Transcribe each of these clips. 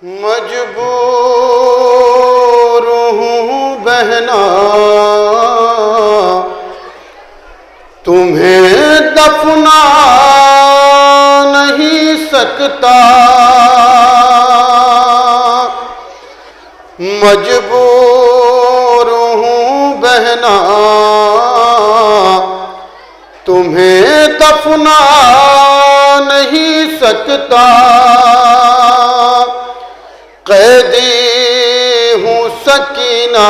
मजबूर हूँ बहना तुम्हें दफना नहीं सकता, मजबूर हूँ बहना तुम्हें दफना नहीं सकता। कैदी हूँ सकीना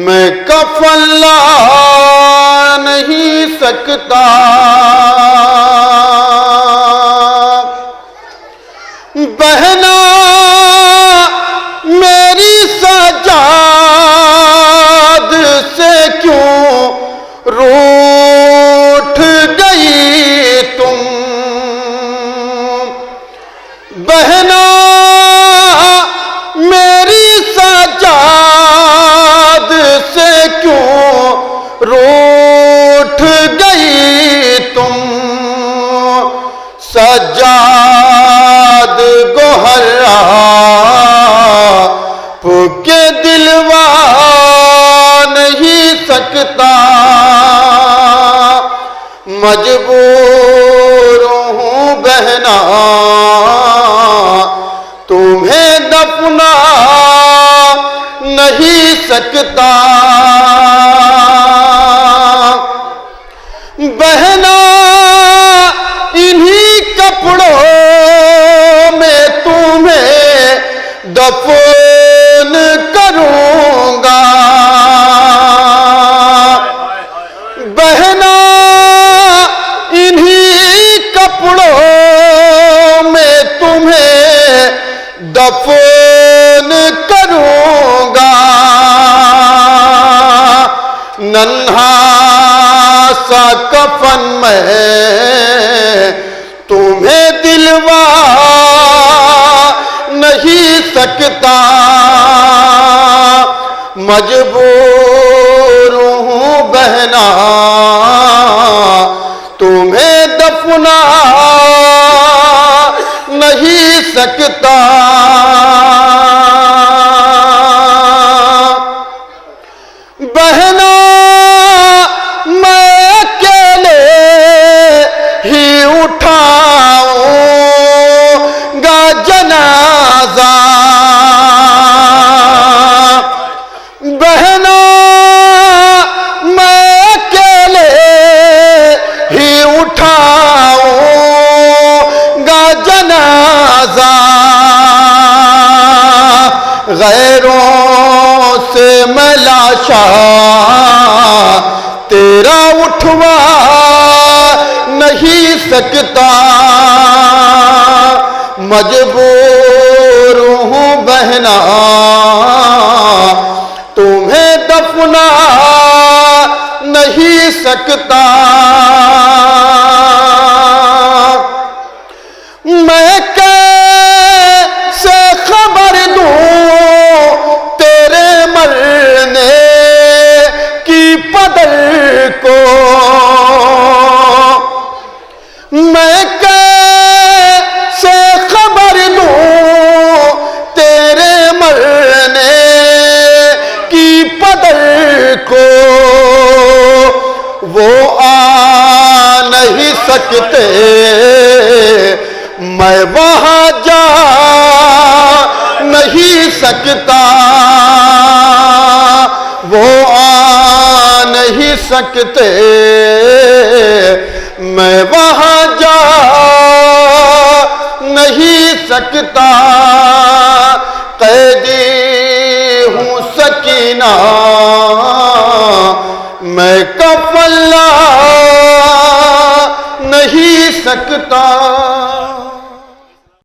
मैं कफन ला नहीं सकता। बहना मेरी सजाद से क्यों रूठ गई तुम, बहना मेरी सजाद से क्यों रूठ गई तुम। सजाद गोहरा के दिलवा नहीं सकता, मजबूर हूँ बहना तुम्हें दफना नहीं सकता। बहना इन्हीं कपड़ों में तुम्हें दफन करूंगा। बहना इन्हीं कपड़ों में तुम्हें दफन करूंगा। नन्हा सा कफन में तुम्हें दिलवा नहीं सकता, मजबूर हूँ बहना तुम्हें दफना नहीं सकता। बहना मैं अकेले ही उठाऊंगा जनाजा। बहना मैं अकेले ही उठाऊंगा जनाजा। गैरों से मैं लाशा तेरा उठवा नहीं सकता, मजबूर हूँ बहना तुम्हें दफना नहीं सकता। मैं कैसे खबर दूं तेरे मरने की पदर को, मैं कैसे खबर दूं तेरे मरने की पदर को। वो आ नहीं सकते मैं वहां जा नहीं सकता, वो आ नहीं सकते मैं वहां जा नहीं सकता।